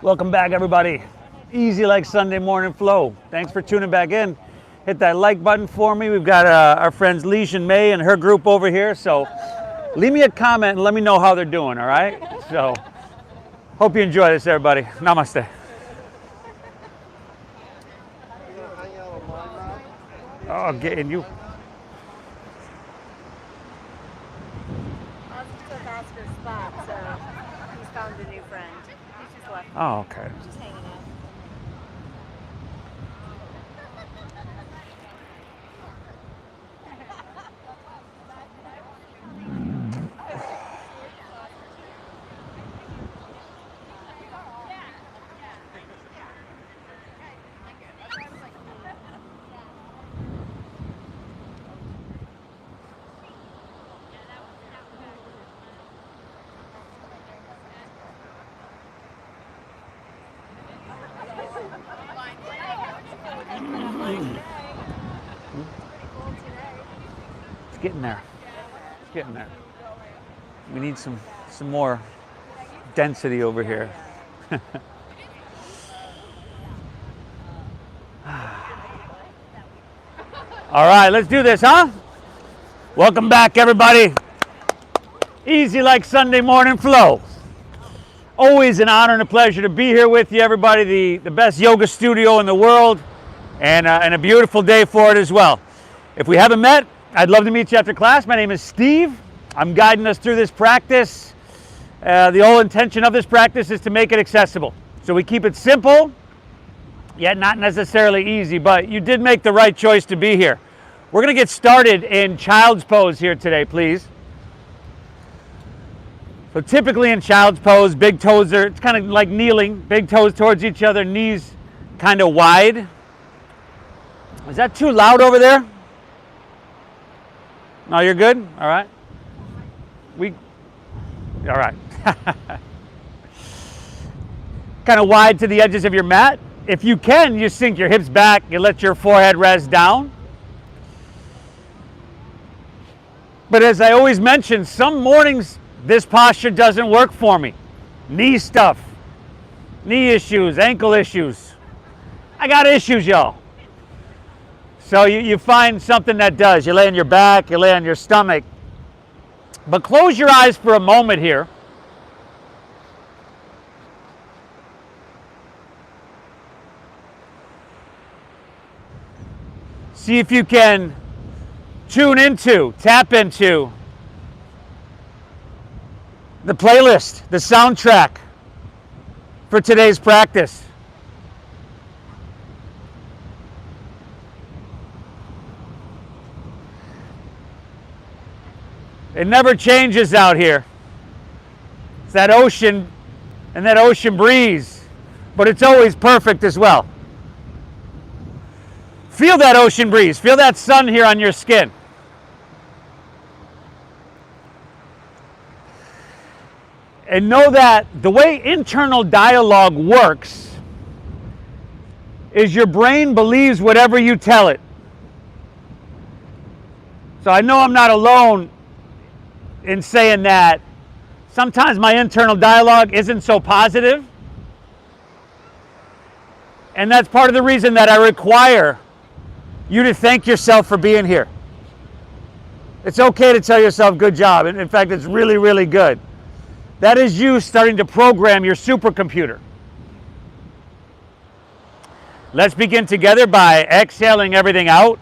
Welcome back, everybody. Easy like Sunday morning flow. Thanks for tuning back in. Hit that like button for me. We've got our friends Leash and May and her group over here. So leave me a comment and let me know how they're doing, all right? So hope you enjoy this, everybody. Namaste. Oh, getting you. Took Oscar's spot, so he's found a new friend. He's just left. Oh, okay. Just hanging out. It's getting there. It's getting there. We need some more density over here. All right, let's do this, huh? Welcome back, everybody. Easy like Sunday morning flow. Always an honor and a pleasure to be here with you, everybody. The best yoga studio in the world, and a beautiful day for it as well. If we haven't met, I'd love to meet you after class. My name is Steve. I'm guiding us through this practice. The whole intention of this practice is to make it accessible. So we keep it simple, yet not necessarily easy, but you did make the right choice to be here. We're going to get started in child's pose here today, please. So typically in child's pose, big toes are, it's kind of like kneeling, big toes towards each other, knees kind of wide. Is that too loud over there? No, you're good? All right. All right. Kind of wide to the edges of your mat. If you can, you sink your hips back, you let your forehead rest down. But as I always mention, some mornings this posture doesn't work for me. Knee stuff, knee issues, ankle issues. I got issues, y'all. So you find something that does. You lay on your back, you lay on your stomach. But close your eyes for a moment here. See if you can tap into the playlist, the soundtrack for today's practice. It never changes out here. It's that ocean and that ocean breeze, but it's always perfect as well. Feel that ocean breeze. Feel that sun here on your skin. And know that the way internal dialogue works is your brain believes whatever you tell it. So I know I'm not alone in saying that sometimes my internal dialogue isn't so positive. And that's part of the reason that I require you to thank yourself for being here. It's okay to tell yourself good job. In fact, it's really, really good. That is you starting to program your supercomputer. Let's begin together by exhaling everything out.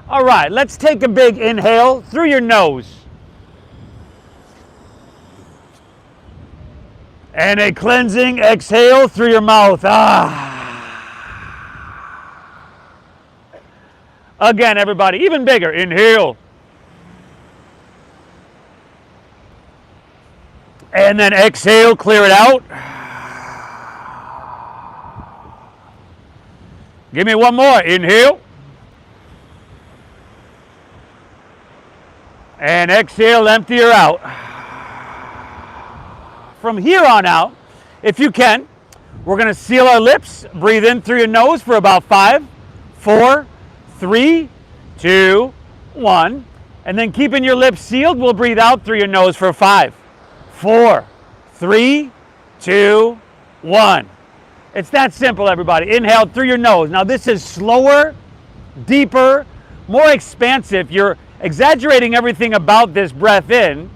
All right, let's take a big inhale through your nose. And a cleansing exhale through your mouth. Again, everybody, even bigger. Inhale. And then exhale, clear it out. Give me one more. Inhale. And exhale, empty her out. From here on out, if you can, we're going to seal our lips. Breathe in through your nose for about 5, 4, 3, 2, 1. And then keeping your lips sealed, we'll breathe out through your nose for 5, 4, 3, 2, 1. It's that simple, everybody. Inhale through your nose. Now this is slower, deeper, more expansive. You're exaggerating everything about this breath in.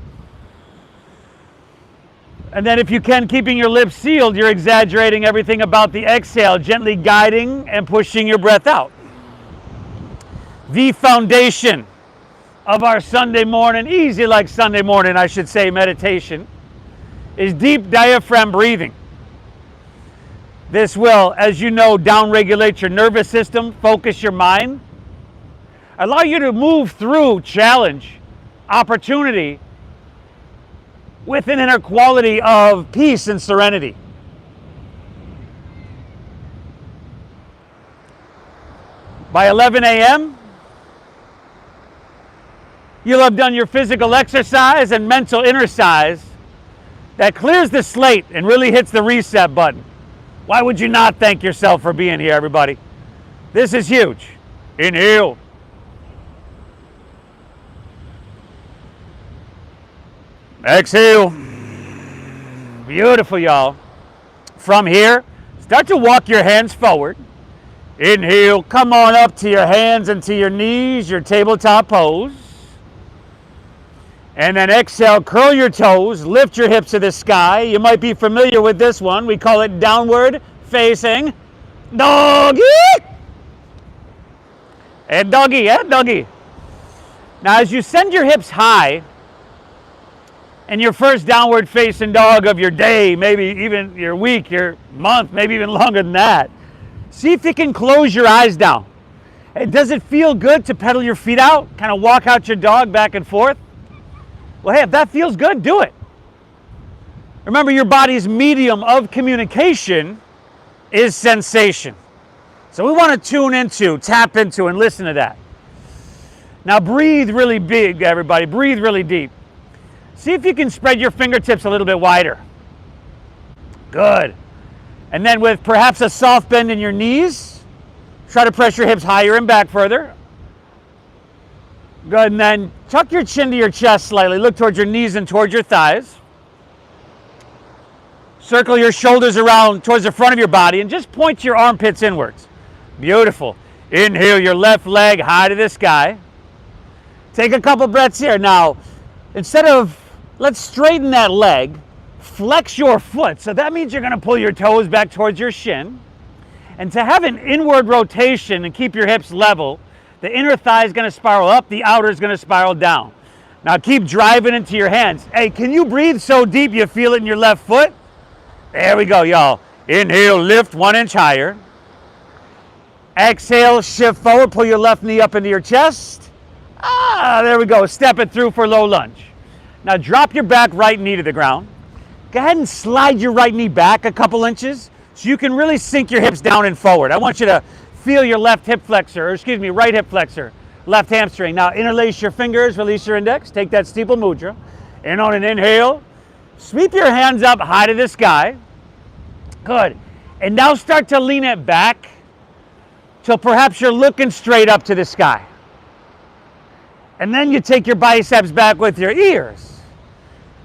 And then if you can, keeping your lips sealed, you're exaggerating everything about the exhale, gently guiding and pushing your breath out. The foundation of our Sunday morning, easy like Sunday morning, I should say, meditation, is deep diaphragm breathing. This will, as you know, downregulate your nervous system, focus your mind, allow you to move through challenge, opportunity, with an inner quality of peace and serenity. By 11 a.m., you'll have done your physical exercise and mental exercise that clears the slate and really hits the reset button. Why would you not thank yourself for being here, everybody? This is huge. Inhale. Exhale. Beautiful, y'all. From here, start to walk your hands forward. Inhale, come on up to your hands and to your knees, your tabletop pose. And then exhale, curl your toes, lift your hips to the sky. You might be familiar with this one. We call it downward facing doggy. And doggy, and doggy. Now as you send your hips high, and your first downward facing dog of your day, maybe even your week, your month, maybe even longer than that, see if you can close your eyes down. Hey, does it feel good to pedal your feet out, kind of walk out your dog back and forth? Well, hey, if that feels good, do it. Remember, your body's medium of communication is sensation. So we want to tune into, tap into, and listen to that. Now breathe really big, everybody. Breathe really deep. See if you can spread your fingertips a little bit wider. Good. And then with perhaps a soft bend in your knees, try to press your hips higher and back further. Good, and then tuck your chin to your chest slightly. Look towards your knees and towards your thighs. Circle your shoulders around towards the front of your body and just point your armpits inwards. Beautiful. Inhale your left leg high to the sky. Take a couple breaths here. Now, instead of, let's straighten that leg, flex your foot. So that means you're going to pull your toes back towards your shin. And to have an inward rotation and keep your hips level, the inner thigh is going to spiral up, the outer is going to spiral down. Now keep driving into your hands. Hey, can you breathe so deep you feel it in your left foot? There we go, y'all. Inhale, lift 1 inch higher. Exhale, shift forward, pull your left knee up into your chest. There we go. Step it through for low lunge. Now drop your back right knee to the ground. Go ahead and slide your right knee back a couple inches so you can really sink your hips down and forward. I want you to feel your left hip flexor, or excuse me, right hip flexor, left hamstring. Now interlace your fingers, release your index, take that steeple mudra. In on an inhale, sweep your hands up high to the sky. Good. And now start to lean it back till perhaps you're looking straight up to the sky. And then you take your biceps back with your ears.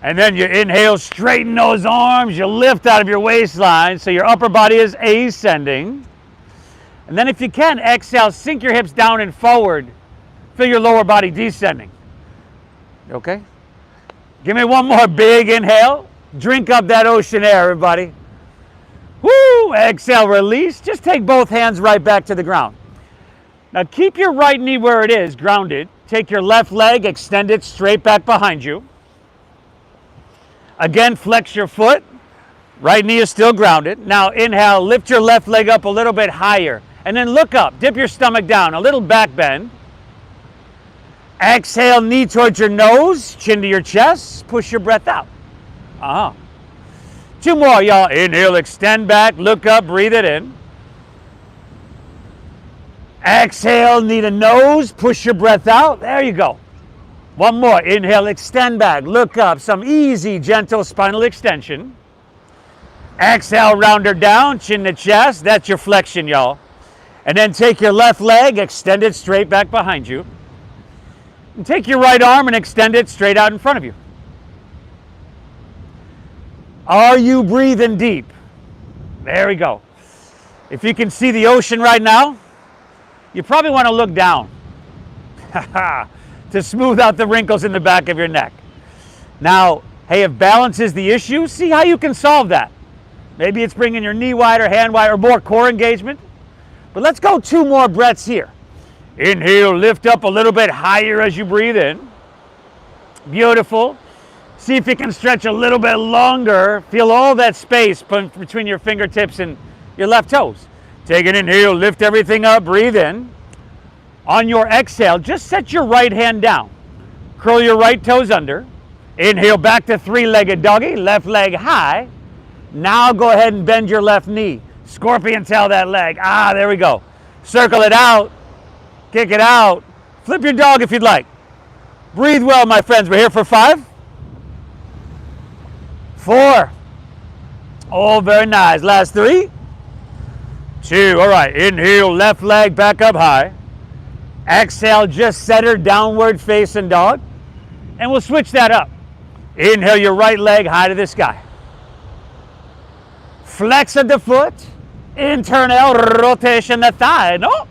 And then you inhale, straighten those arms, you lift out of your waistline so your upper body is ascending. And then if you can, exhale, sink your hips down and forward. Feel your lower body descending. Okay? Give me one more big inhale. Drink up that ocean air, everybody. Woo! Exhale, release. Just take both hands right back to the ground. Now keep your right knee where it is, grounded. Take your left leg, extend it straight back behind you. Again, flex your foot. Right knee is still grounded. Now inhale, lift your left leg up a little bit higher. And then look up, dip your stomach down, a little back bend. Exhale, knee towards your nose, chin to your chest, push your breath out. 2 more, y'all. Inhale, extend back, look up, breathe it in. Exhale, knee to nose, push your breath out. There you go. 1 more. Inhale, extend back, look up, some easy, gentle spinal extension. Exhale, round her down, chin to chest. That's your flexion, y'all. And then take your left leg, extend it straight back behind you. And take your right arm and extend it straight out in front of you. Are you breathing deep? There we go. If you can see the ocean right now, you probably want to look down to smooth out the wrinkles in the back of your neck. Now, hey, if balance is the issue, see how you can solve that. Maybe it's bringing your knee wider, hand wider, or more core engagement. But let's go 2 more breaths here. Inhale, lift up a little bit higher as you breathe in. Beautiful. See if you can stretch a little bit longer. Feel all that space between your fingertips and your left toes. Take an inhale, lift everything up, breathe in. On your exhale, just set your right hand down. Curl your right toes under. Inhale back to 3-legged doggy, left leg high. Now go ahead and bend your left knee. Scorpion tail that leg. There we go. Circle it out. Kick it out. Flip your dog if you'd like. Breathe well, my friends. We're here for 5. 4. Oh, very nice. Last 3. 2. All right. Inhale, left leg back up high. Exhale, just set her downward facing dog. And we'll switch that up. Inhale your right leg high to the sky. Flex of the foot. Internal rotation the thigh. No.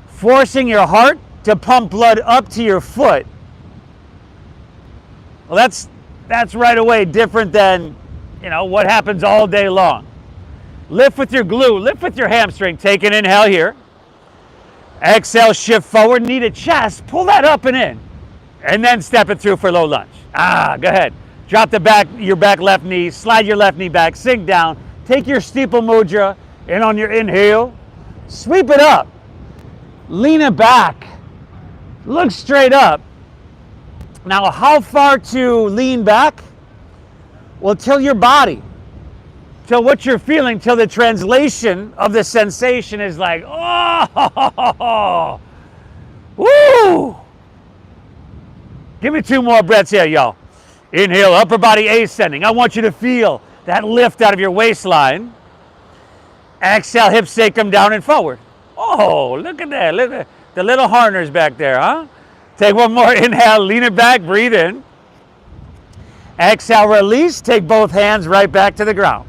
Forcing your heart to pump blood up to your foot. Well, that's right away different than, what happens all day long. Lift with your glute, lift with your hamstring. Take an inhale here. Exhale, shift forward, knee to chest, pull that up and in. And then step it through for low lunge. Go ahead. Drop your back left knee, slide your left knee back, sink down. Take your steeple mudra in on your inhale. Sweep it up. Lean it back. Look straight up. Now, how far to lean back? Well, till your body. Till what you're feeling, till the translation of the sensation is like, oh, woo. Give me 2 more breaths here, y'all. Inhale, upper body ascending. I want you to feel that lift out of your waistline. Exhale, hips take them down and forward. Oh, look at that. Look at the little harners back there, huh? Take 1 more inhale, lean it back, breathe in. Exhale, release, take both hands right back to the ground.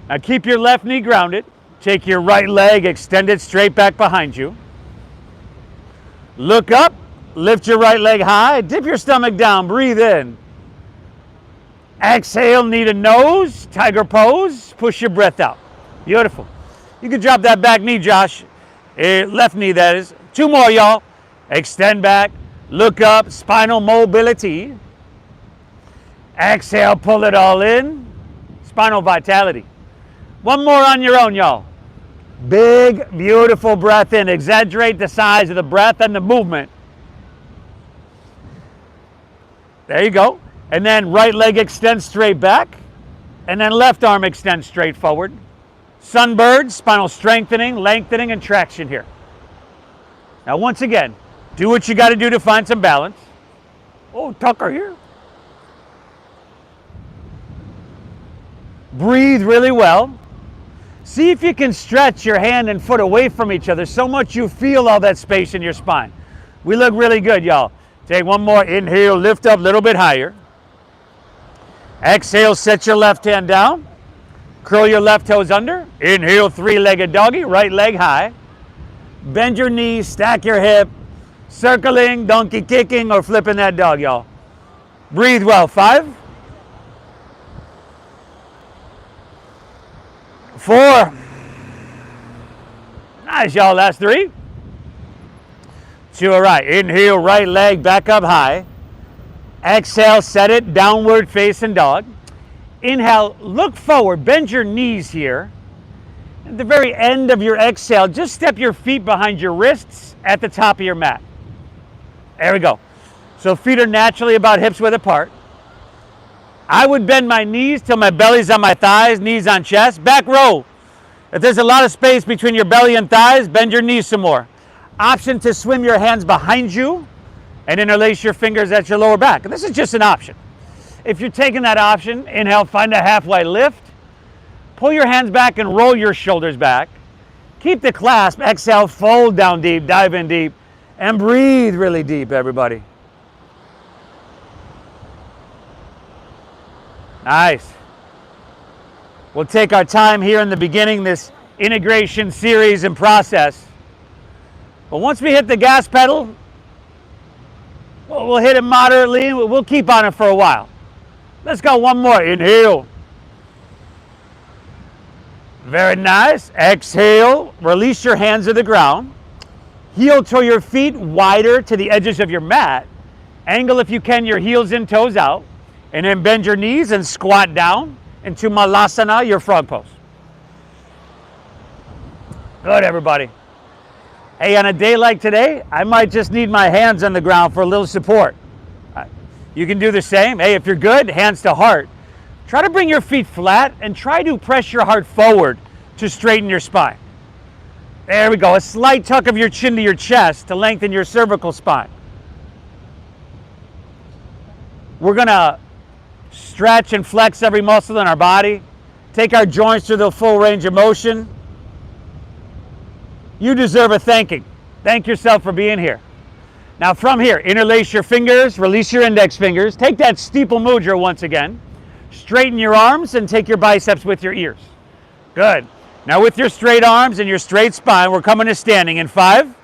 Now keep your left knee grounded. Take your right leg, extend it straight back behind you. Look up, lift your right leg high, dip your stomach down, breathe in. Exhale, knee to nose, tiger pose, push your breath out. Beautiful. You can drop that back knee, Josh. Left knee, that is. 2 more, y'all. Extend back, look up, spinal mobility. Exhale, pull it all in. Spinal vitality. 1 more on your own, y'all. Big, beautiful breath in. Exaggerate the size of the breath and the movement. There you go. And then right leg extends straight back. And then left arm extends straight forward. Sunbird, spinal strengthening, lengthening, and traction here. Now, once again, do what you got to do to find some balance. Oh, Tucker here. Breathe really well. See if you can stretch your hand and foot away from each other so much you feel all that space in your spine. We look really good, y'all. Take 1 more inhale, lift up a little bit higher. Exhale, set your left hand down. Curl your left toes under. Inhale, 3-legged doggy, right leg high. Bend your knees, stack your hip. Circling, donkey kicking, or flipping that dog, y'all. Breathe well. 5. 4. Nice, y'all. Last 3. 2. All right. Inhale, right leg back up high. Exhale, set it downward facing dog. Inhale, look forward, bend your knees here. At the very end of your exhale, just step your feet behind your wrists at the top of your mat. There we go. So feet are naturally about hips width apart. I would bend my knees till my belly's on my thighs, knees on chest. Back row. If there's a lot of space between your belly and thighs, bend your knees some more. Option to swim your hands behind you and interlace your fingers at your lower back. And this is just an option. If you're taking that option, inhale, find a halfway lift. Pull your hands back and roll your shoulders back. Keep the clasp. Exhale, fold down deep, dive in deep. And breathe really deep, everybody. Nice. We'll take our time here in the beginning, this integration series and process. But once we hit the gas pedal, we'll hit it moderately and we'll keep on it for a while. Let's go one more. Inhale. Very nice. Exhale. Release your hands to the ground. Heel toe your feet wider to the edges of your mat. Angle, if you can, your heels in, toes out. And then bend your knees and squat down into Malasana, your frog pose. Good, everybody. Hey, on a day like today, I might just need my hands on the ground for a little support. You can do the same. Hey, if you're good, hands to heart. Try to bring your feet flat and try to press your heart forward to straighten your spine. There we go. A slight tuck of your chin to your chest to lengthen your cervical spine. We're going to stretch and flex every muscle in our body. Take our joints to the full range of motion. You deserve a thanking. Thank yourself for being here. Now from here, interlace your fingers, release your index fingers. Take that steeple mudra once again. Straighten your arms and take your biceps with your ears. Good. Now with your straight arms and your straight spine, we're coming to standing in 5.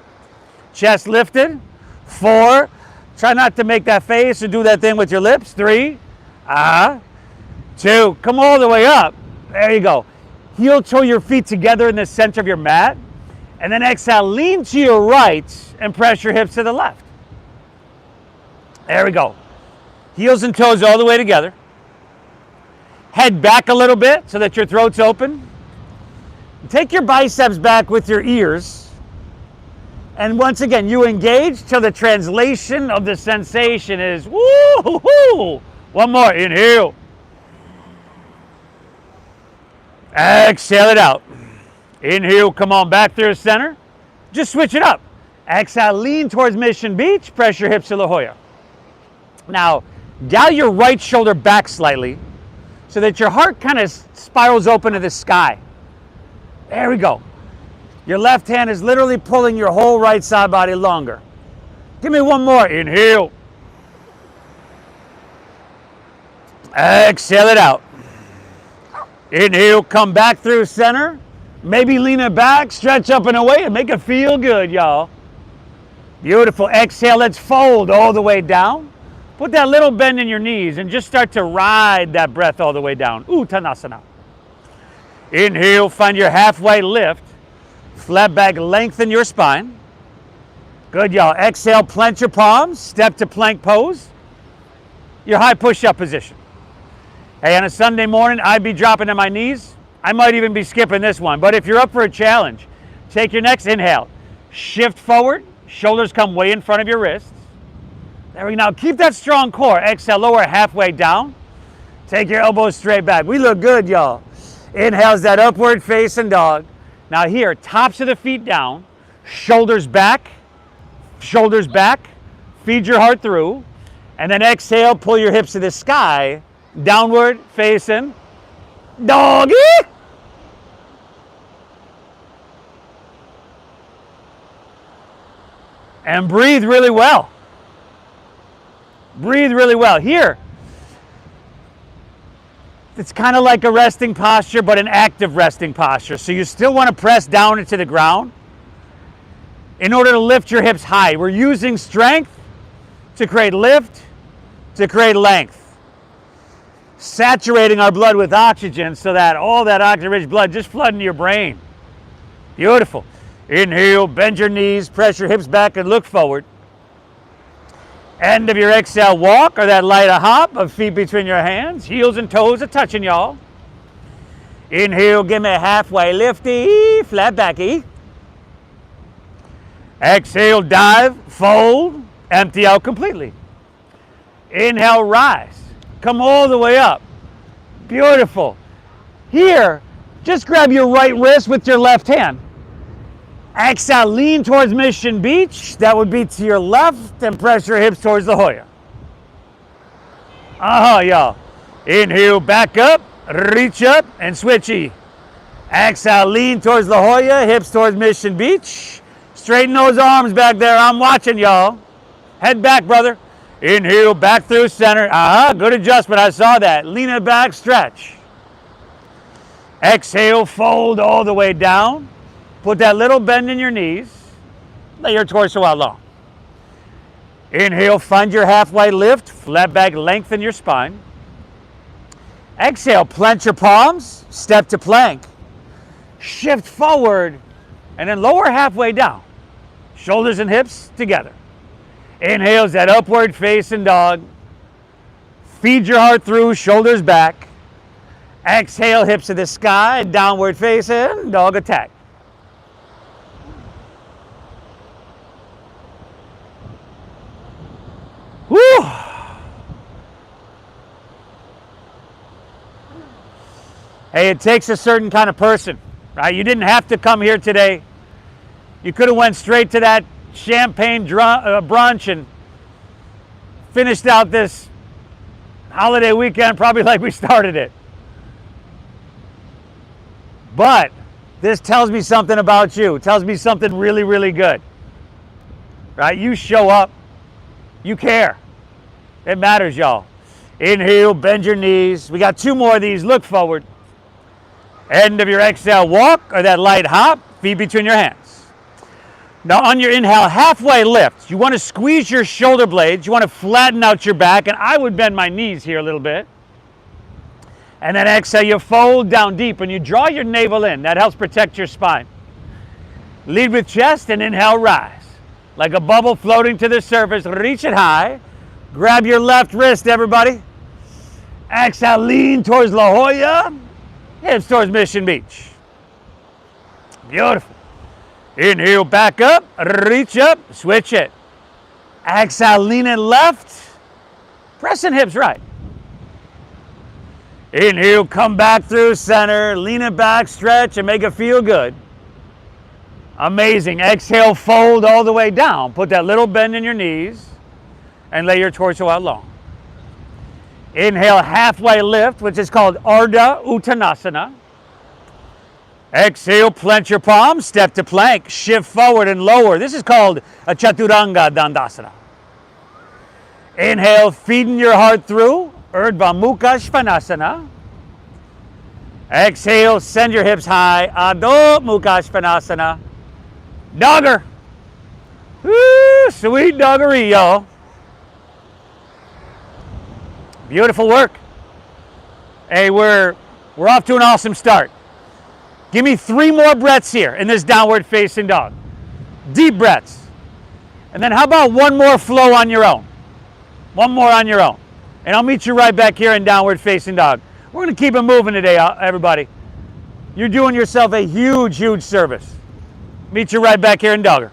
Chest lifted. 4. Try not to make that face or do that thing with your lips. 3. 2. Come all the way up. There you go. Heel toe your feet together in the center of your mat. And then exhale, lean to your right and press your hips to the left. There we go. Heels and toes all the way together. Head back a little bit so that your throat's open. Take your biceps back with your ears. And once again, you engage till the translation of the sensation is woo-hoo-hoo. One more, inhale. Exhale it out. Inhale, come on back through the center. Just switch it up. Exhale, lean towards Mission Beach. Press your hips to La Jolla. Now, dial your right shoulder back slightly so that your heart kind of spirals open to the sky. There we go. Your left hand is literally pulling your whole right side body longer. Give me one more. Inhale. Exhale it out. Inhale, come back through center. Maybe lean it back, stretch up and away, and make it feel good, y'all. Beautiful. Exhale, let's fold all the way down. Put that little bend in your knees and just start to ride that breath all the way down. Uttanasana. Inhale, find your halfway lift. Flat back, lengthen your spine. Good, y'all. Exhale, plant your palms, step to plank pose. Your high push-up position. Hey, on a Sunday morning, I'd be dropping to my knees. I might even be skipping this one, but if you're up for a challenge, take your next inhale. Shift forward, shoulders come way in front of your wrists. There we go. Now keep that strong core. Exhale, lower halfway down. Take your elbows straight back. We look good, y'all. Inhale's that upward facing dog. Now here, tops of the feet down, shoulders back, feed your heart through, and then exhale, pull your hips to the sky, downward facing doggy. And breathe really well. Breathe really well. Here, it's kind of like a resting posture, but an active resting posture. So you still want to press down into the ground in order to lift your hips high. We're using strength to create lift, to create length. Saturating our blood with oxygen so that all that oxygen-rich blood just flood into your brain. Beautiful. Inhale, bend your knees, press your hips back and look forward. End of your exhale, walk, or that light hop of feet between your hands. Heels and toes are touching, y'all. Inhale, give me a halfway lifty, flat backy. Exhale, dive, fold, empty out completely. Inhale, rise. Come all the way up. Beautiful. Here, just grab your right wrist with your left hand. Exhale, lean towards Mission Beach. That would be to your left, and press your hips towards La Jolla. Y'all. Inhale, back up, reach up, and switchy. Exhale, lean towards La Jolla, hips towards Mission Beach. Straighten those arms back there. I'm watching, y'all. Head back, brother. Inhale, back through center. Good adjustment. I saw that. Lean it back, stretch. Exhale, fold all the way down. Put that little bend in your knees. Lay your torso out long. Inhale, find your halfway lift. Flat back, lengthen your spine. Exhale, plant your palms. Step to plank. Shift forward. And then lower halfway down. Shoulders and hips together. Inhale, that upward facing dog. Feed your heart through, shoulders back. Exhale, hips to the sky, downward facing, dog attack. Woo! Hey, it takes a certain kind of person, right? You didn't have to come here today. You could have went straight to that champagne brunch and finished out this holiday weekend probably like we started it. But this tells me something about you. It tells me something really, really good. Right? You show up. You care. It matters, y'all. Inhale, bend your knees. We got 2 more of these. Look forward. End of your exhale, walk or that light hop. Feet between your hands. Now on your inhale, halfway lift. You want to squeeze your shoulder blades. You want to flatten out your back. And I would bend my knees here a little bit. And then exhale, you fold down deep and you draw your navel in. That helps protect your spine. Lead with chest and inhale, rise. Like a bubble floating to the surface. Reach it high. Grab your left wrist, everybody. Exhale, lean towards La Jolla. Hips towards Mission Beach. Beautiful. Inhale, back up. Reach up. Switch it. Exhale, lean it left. Pressing hips right. Inhale, come back through center. Lean it back, stretch, and make it feel good. Amazing. Exhale, fold all the way down. Put that little bend in your knees and lay your torso out long. Inhale, halfway lift, which is called Ardha Uttanasana. Exhale, plant your palms, step to plank, shift forward and lower. This is called a Chaturanga Dandasana. Inhale, feeding your heart through, Urdhva Mukha Svanasana. Exhale, send your hips high, Adho Mukha Svanasana. Dogger. Woo, sweet doggery, y'all. Beautiful work. Hey, we're off to an awesome start. Give me 3 more breaths here in this downward facing dog. Deep breaths. And then how about 1 more flow on your own? 1 more on your own. And I'll meet you right back here in downward facing dog. We're going to keep it moving today, everybody. You're doing yourself a huge, huge service. Meet you right back here in dogger.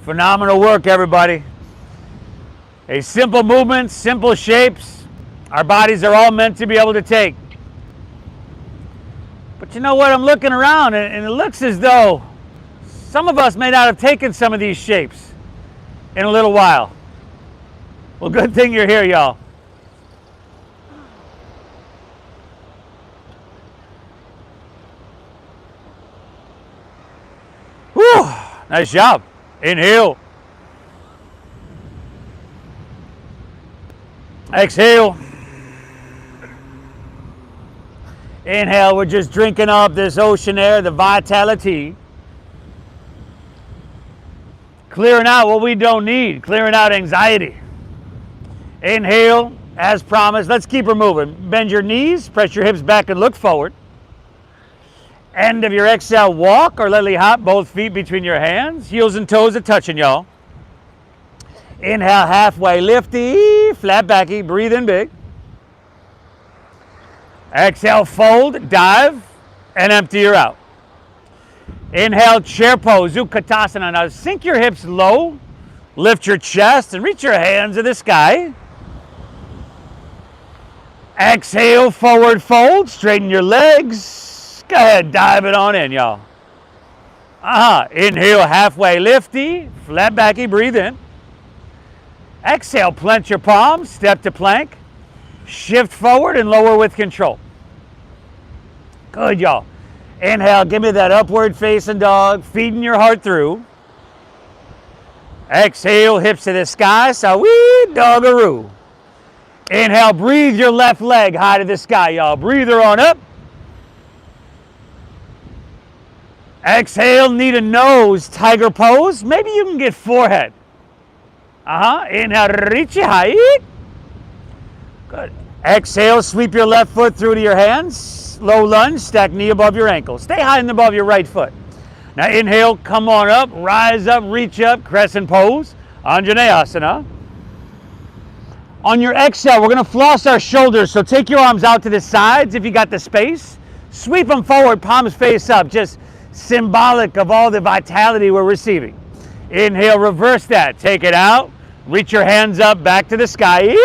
Phenomenal work, everybody. A simple movements, simple shapes. Our bodies are all meant to be able to take. But you know what? I'm looking around and it looks as though some of us may not have taken some of these shapes in a little while. Well, good thing you're here, y'all. Whew, nice job. Inhale. Exhale. Inhale, we're just drinking up this ocean air, the vitality. Clearing out what we don't need, clearing out anxiety. Inhale, as promised. Let's keep her moving. Bend your knees, press your hips back and look forward. End of your exhale, walk or lily hop, both feet between your hands. Heels and toes are touching, y'all. Inhale, halfway lifty, flat backy, breathe in big. Exhale, fold, dive, and empty her out. Inhale, chair pose, Utkatasana. Now sink your hips low, lift your chest, and reach your hands to the sky. Exhale, forward fold, straighten your legs. Go ahead, dive it on in, y'all. Inhale, halfway lifty, flat backy, breathe in. Exhale, plant your palms, step to plank. Shift forward and lower with control. Good, y'all. Inhale, give me that upward facing dog, feeding your heart through. Exhale, hips to the sky, sawee doggaroo. Inhale, breathe your left leg high to the sky, y'all. Breathe her on up. Exhale, knee to nose, tiger pose. Maybe you can get forehead. Inhale, reach it high. Good. Exhale, sweep your left foot through to your hands. Low lunge, stack knee above your ankle. Stay high and above your right foot. Now inhale, come on up, rise up, reach up, crescent pose, Anjaneyasana. On your exhale, we're gonna floss our shoulders, so take your arms out to the sides if you got the space. Sweep them forward, palms face up, just symbolic of all the vitality we're receiving. Inhale, reverse that, take it out, reach your hands up, back to the sky.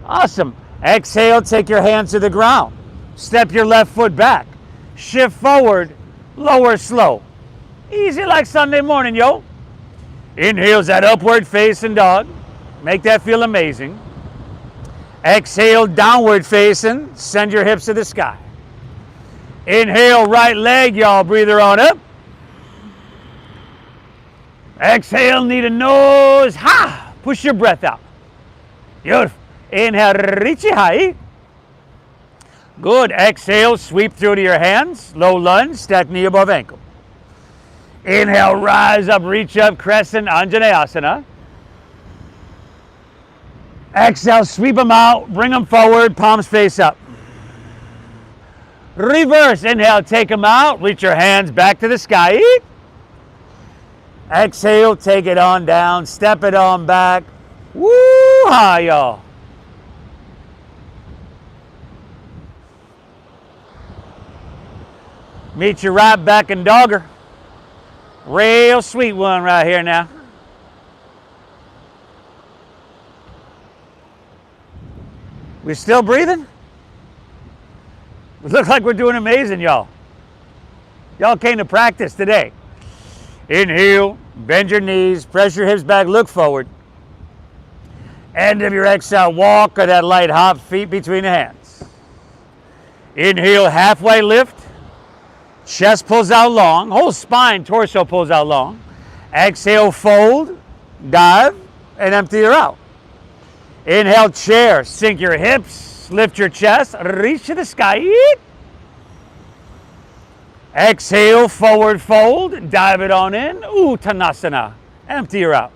Awesome. Exhale, take your hands to the ground. Step your left foot back. Shift forward, lower slow. Easy like Sunday morning, yo. Inhale's that upward facing dog. Make that feel amazing. Exhale, downward facing. Send your hips to the sky. Inhale, right leg, y'all. Breathe her on up. Exhale, knee to nose. Ha! Push your breath out. Beautiful. Inhale, reach it high. Good. Exhale, sweep through to your hands. Low lunge, stack knee above ankle. Inhale, rise up, reach up, crescent, Anjaneyasana. Exhale, sweep them out, bring them forward, palms face up. Reverse. Inhale, take them out, reach your hands back to the sky. Exhale, take it on down, step it on back. Woo-ha, y'all. Meet your right back and dogger. Real sweet one right here now. We still breathing? We look like we're doing amazing, y'all. Y'all came to practice today. Inhale, bend your knees, press your hips back, look forward. End of your exhale, walk or that light hop, feet between the hands. Inhale, halfway lift. Chest pulls out long, whole spine, torso pulls out long. Exhale, fold, dive, and empty her out. Inhale, chair, sink your hips, lift your chest, reach to the sky. Exhale, forward fold, dive it on in, Uttanasana, empty her out.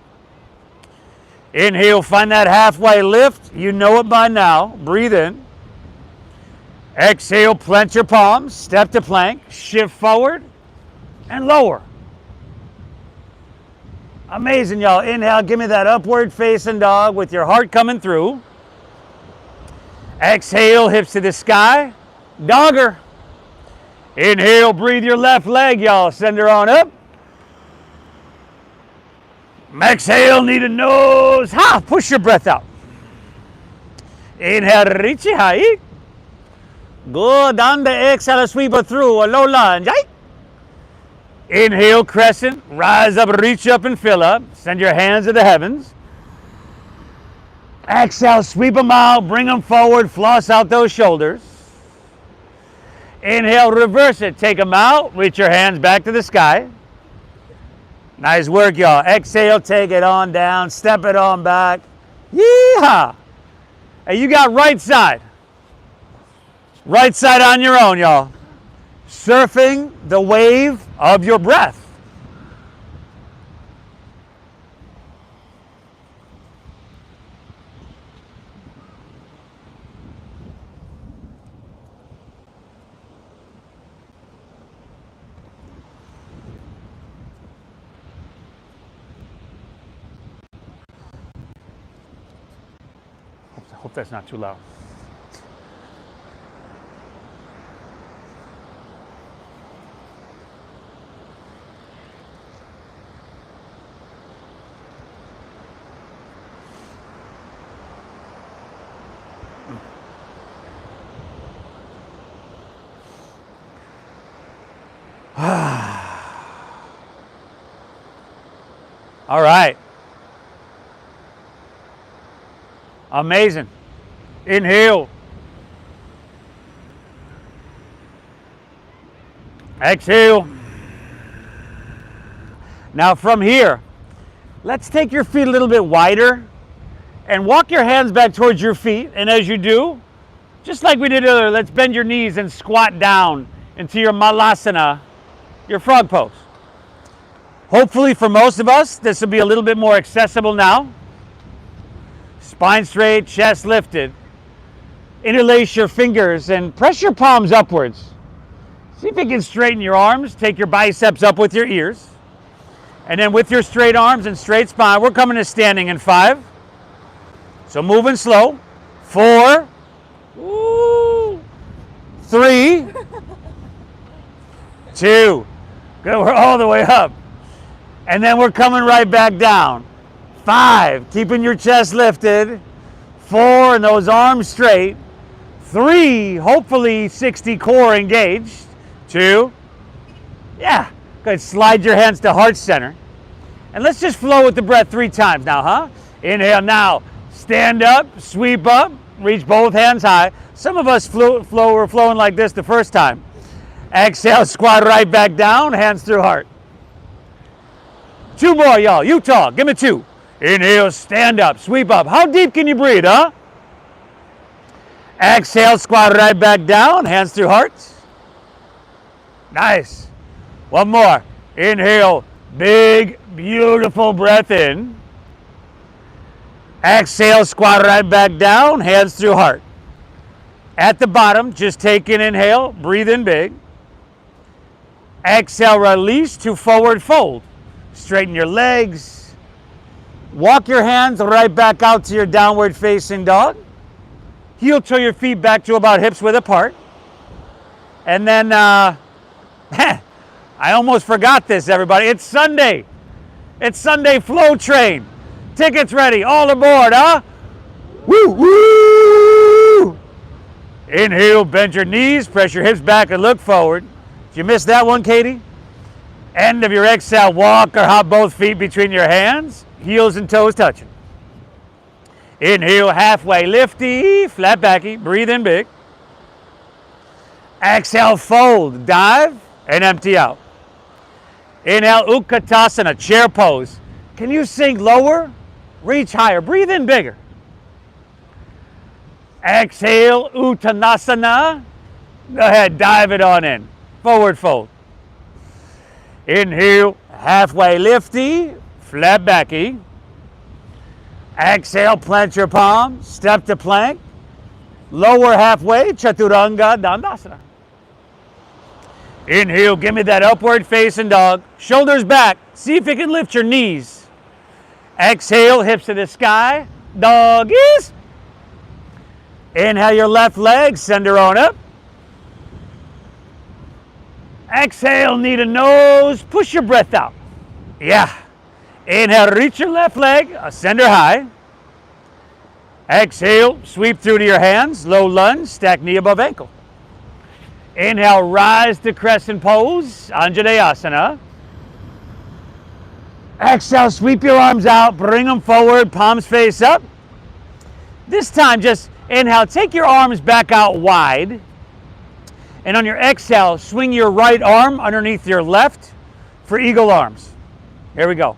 Inhale, find that halfway lift, you know it by now, breathe in. Exhale, plant your palms, step to plank, shift forward and lower. Amazing, y'all. Inhale, give me that upward facing dog with your heart coming through. Exhale, hips to the sky, dogger. Inhale, breathe your left leg, y'all. Send her on up. Exhale, knee to nose. Ha! Push your breath out. Inhale, reach it high. Good. On the exhale, sweep her through a low lunge. Inhale, crescent. Rise up, reach up and fill up. Send your hands to the heavens. Exhale, sweep them out. Bring them forward. Floss out those shoulders. Inhale, reverse it. Take them out. Reach your hands back to the sky. Nice work, y'all. Exhale, take it on down. Step it on back. Yeehaw! Hey, you got right side. Right side on your own, y'all. Surfing the wave of your breath. Hope that's not too loud. All right. Amazing. Inhale. Exhale. Now from here, let's take your feet a little bit wider and walk your hands back towards your feet. And as you do, just like we did earlier, let's bend your knees and squat down into your malasana, your frog pose. Hopefully for most of us, this will be a little bit more accessible now. Spine straight, chest lifted. Interlace your fingers and press your palms upwards. See if you can straighten your arms. Take your biceps up with your ears. And then with your straight arms and straight spine, we're coming to standing in 5. So moving slow. 4. Woo. 3. 2. Good, we're all the way up. And then we're coming right back down. 5, keeping your chest lifted. 4, and those arms straight. 3, hopefully 60 core engaged. 2, yeah, good. Slide your hands to heart center. And let's just flow with the breath 3 times now, huh? Inhale now, stand up, sweep up, reach both hands high. Some of us were flowing like this the first time. Exhale, squat right back down, hands through heart. 2 more, y'all. Utah, give me 2. Inhale, stand up, sweep up. How deep can you breathe, huh? Exhale, squat right back down, hands through heart. Nice. 1 more. Inhale, big, beautiful breath in. Exhale, squat right back down, hands through heart. At the bottom, just take an inhale, breathe in big. Exhale, release to forward fold. Straighten your legs. Walk your hands right back out to your downward facing dog. Heel toe your feet back to about hips width apart. And then, I almost forgot this, everybody. It's Sunday. It's Sunday Flow Train. Tickets ready. All aboard, huh? Woo, woo! Inhale, bend your knees, press your hips back and look forward. Did you miss that one, Katie? End of your exhale, walk or hop both feet between your hands, heels and toes touching. Inhale, halfway lifty, flat backy, breathe in big. Exhale, fold, dive, and empty out. Inhale, Utkatasana, chair pose. Can you sink lower? Reach higher, breathe in bigger. Exhale, Uttanasana. Go ahead, dive it on in. Forward fold. Inhale, halfway lifty, flat backy. Exhale, plant your palms, step to plank. Lower halfway, Chaturanga Dandasana. Inhale, give me that upward facing dog. Shoulders back, see if you can lift your knees. Exhale, hips to the sky, doggies. Inhale your left leg, send her on up. Exhale, knee to nose, push your breath out. Yeah. Inhale, reach your left leg, send her high. Exhale, sweep through to your hands, low lunge, stack knee above ankle. Inhale, rise to crescent pose, Anjaneyasana. Exhale, sweep your arms out, bring them forward, palms face up. This time, just inhale, take your arms back out wide. And on your exhale, swing your right arm underneath your left for eagle arms. Here we go.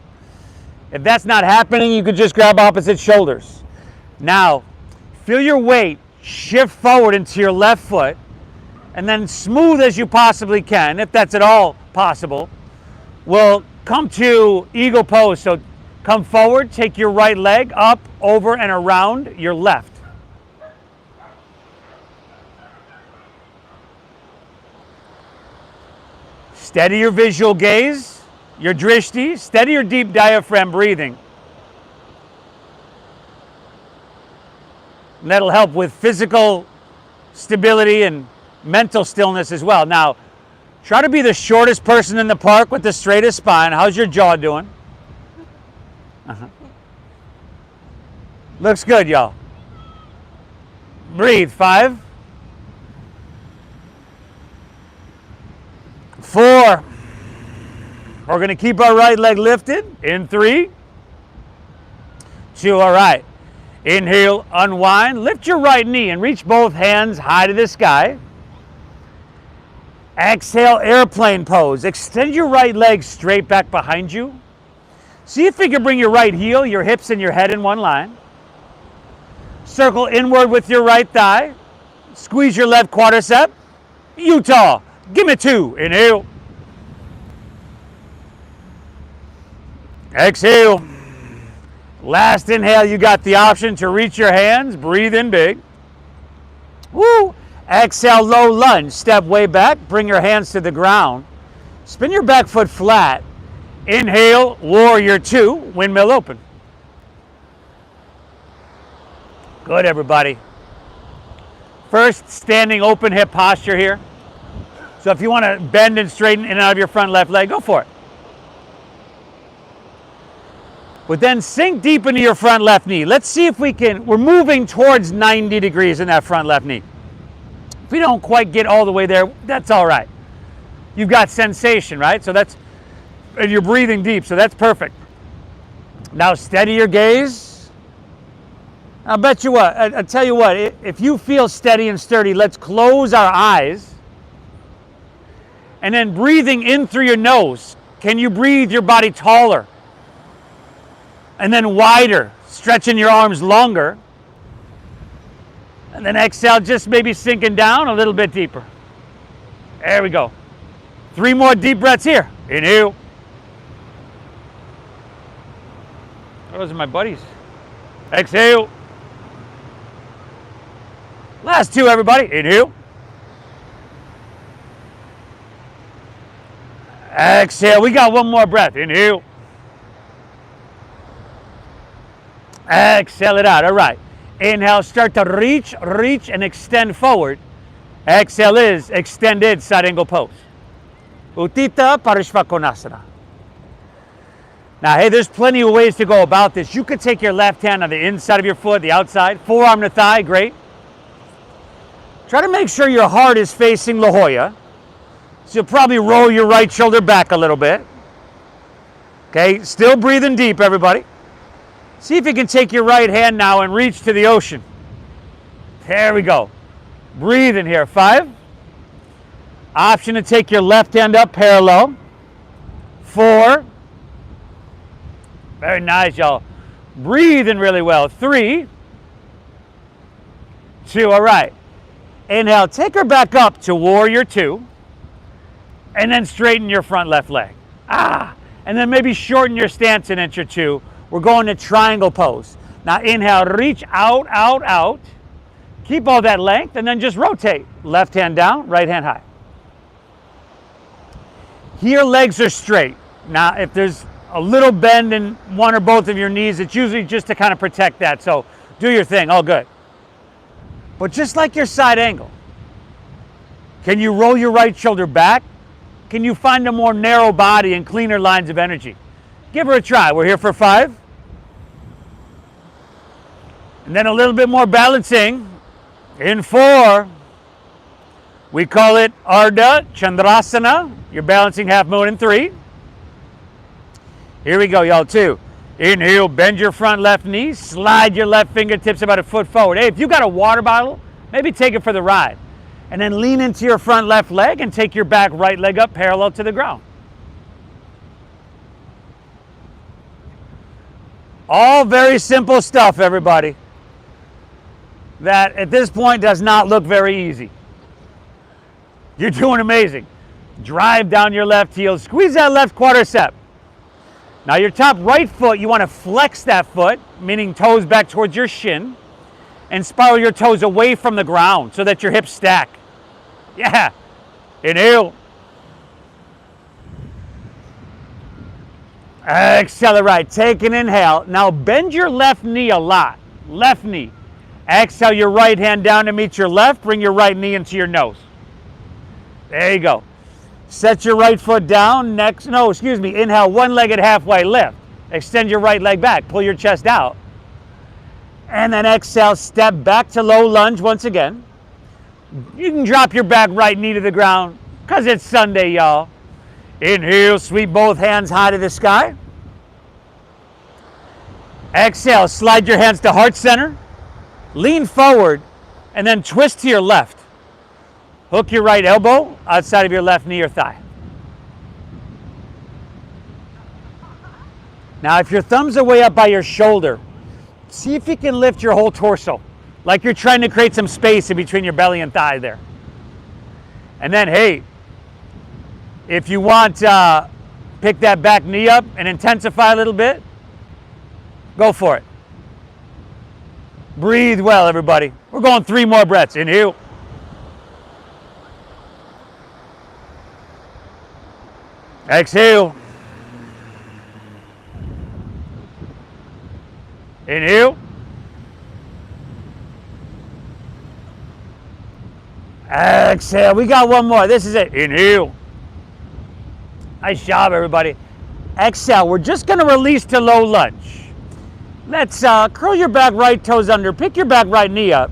If that's not happening, you could just grab opposite shoulders. Now, feel your weight shift forward into your left foot, and then smooth as you possibly can, if that's at all possible, we'll come to eagle pose. So come forward, take your right leg up, over, and around your left. Steady your visual gaze, your drishti, steady your deep diaphragm breathing. And that'll help with physical stability and mental stillness as well. Now, try to be the shortest person in the park with the straightest spine. How's your jaw doing? Looks good, y'all. Breathe. 5, 4, We're going to keep our right leg lifted in 3, 2, all right. Inhale, unwind. Lift your right knee and reach both hands high to the sky. Exhale, airplane pose. Extend your right leg straight back behind you. See if you can bring your right heel, your hips, and your head in one line. Circle inward with your right thigh. Squeeze your left quadricep. Utah, give me 2. Inhale. Exhale. Last inhale, you got the option to reach your hands. Breathe in big. Woo. Exhale, low lunge. Step way back. Bring your hands to the ground. Spin your back foot flat. Inhale, warrior 2, windmill open. Good, everybody. First, standing open hip posture here. So if you want to bend and straighten in and out of your front left leg, go for it. But then sink deep into your front left knee. Let's see if we can, we're moving towards 90 degrees in that front left knee. If we don't quite get all the way there, that's all right. You've got sensation, right? So that's, and you're breathing deep, so that's perfect. Now steady your gaze. I'll bet you what, I'll tell you what, if you feel steady and sturdy, let's close our eyes. And then breathing in through your nose. Can you breathe your body taller? And then wider, stretching your arms longer. And then exhale, just maybe sinking down a little bit deeper. There we go. 3 more deep breaths here. Inhale. Those are my buddies. Exhale. Last 2, everybody. Inhale. Exhale. We got 1 more breath. Inhale. Exhale it out. All right. Inhale, start to reach, and extend forward. Exhale is extended side angle pose. Uttita Parishvakonasana. Now, hey, there's plenty of ways to go about this. You could take your left hand on the inside of your foot, the outside, forearm to thigh, great. Try to make sure your heart is facing La Jolla. So you'll probably roll your right shoulder back a little bit. Okay, still breathing deep, everybody. See if you can take your right hand now and reach to the ocean. There we go. Breathe in here. 5. Option to take your left hand up parallel. 4. Very nice, y'all. Breathing really well. 3. 2. All right. Inhale. Take her back up to warrior 2. And then straighten your front left leg. And then maybe shorten your stance an inch or 2. We're going to triangle pose. Now inhale, reach out, out, out. Keep all that length and then just rotate. Left hand down, right hand high. Here legs are straight. Now if there's a little bend in one or both of your knees, it's usually just to kind of protect that. So do your thing, all good. But just like your side angle, can you roll your right shoulder back? Can you find a more narrow body and cleaner lines of energy? Give her a try. We're here for 5. And then a little bit more balancing. In 4. We call it Ardha Chandrasana. You're balancing half moon in 3. Here we go, y'all. 2. Inhale, bend your front left knee. Slide your left fingertips about a foot forward. Hey, if you got a water bottle, maybe take it for the ride. And then lean into your front left leg and take your back right leg up parallel to the ground. All very simple stuff, everybody, that at this point does not look very easy. You're doing amazing. Drive down your left heel, squeeze that left quadricep. Now your top right foot, you want to flex that foot, meaning toes back towards your shin, and spiral your toes away from the ground so that your hips stack. Yeah. Inhale. Accelerate. Take an inhale. Now bend your left knee a lot. Left knee. Exhale your right hand down to meet your left. Bring your right knee into your nose. There you go. Set your right foot down. Inhale, one-legged halfway lift. Extend your right leg back. Pull your chest out. And then exhale, step back to low lunge once again. You can drop your back right knee to the ground because it's Sunday, y'all. Inhale, sweep both hands high to the sky. Exhale, slide your hands to heart center. Lean forward and then twist to your left. Hook your right elbow outside of your left knee or thigh. Now, if your thumbs are way up by your shoulder, see if you can lift your whole torso, like you're trying to create some space in between your belly and thigh there. And then, hey, if you want, pick that back knee up and intensify a little bit, go for it. Breathe well, everybody. We're going 3 more breaths. Inhale. Exhale. Inhale. Exhale. We got one more. This is it. Inhale. Nice job, everybody. Exhale. We're just going to release to low lunge. Let's curl your back right toes under. Pick your back right knee up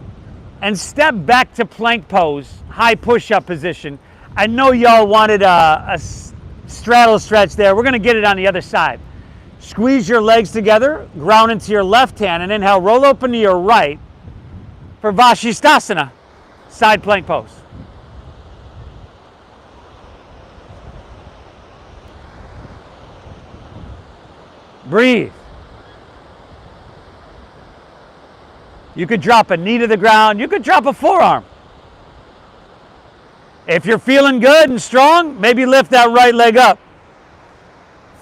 and step back to plank pose, high push-up position. I know y'all wanted a straddle stretch there. We're going to get it on the other side. Squeeze your legs together, ground into your left hand, and inhale, roll open to your right for Vashisthasana, side plank pose. Breathe. You could drop a knee to the ground. You could drop a forearm. If you're feeling good and strong, maybe lift that right leg up.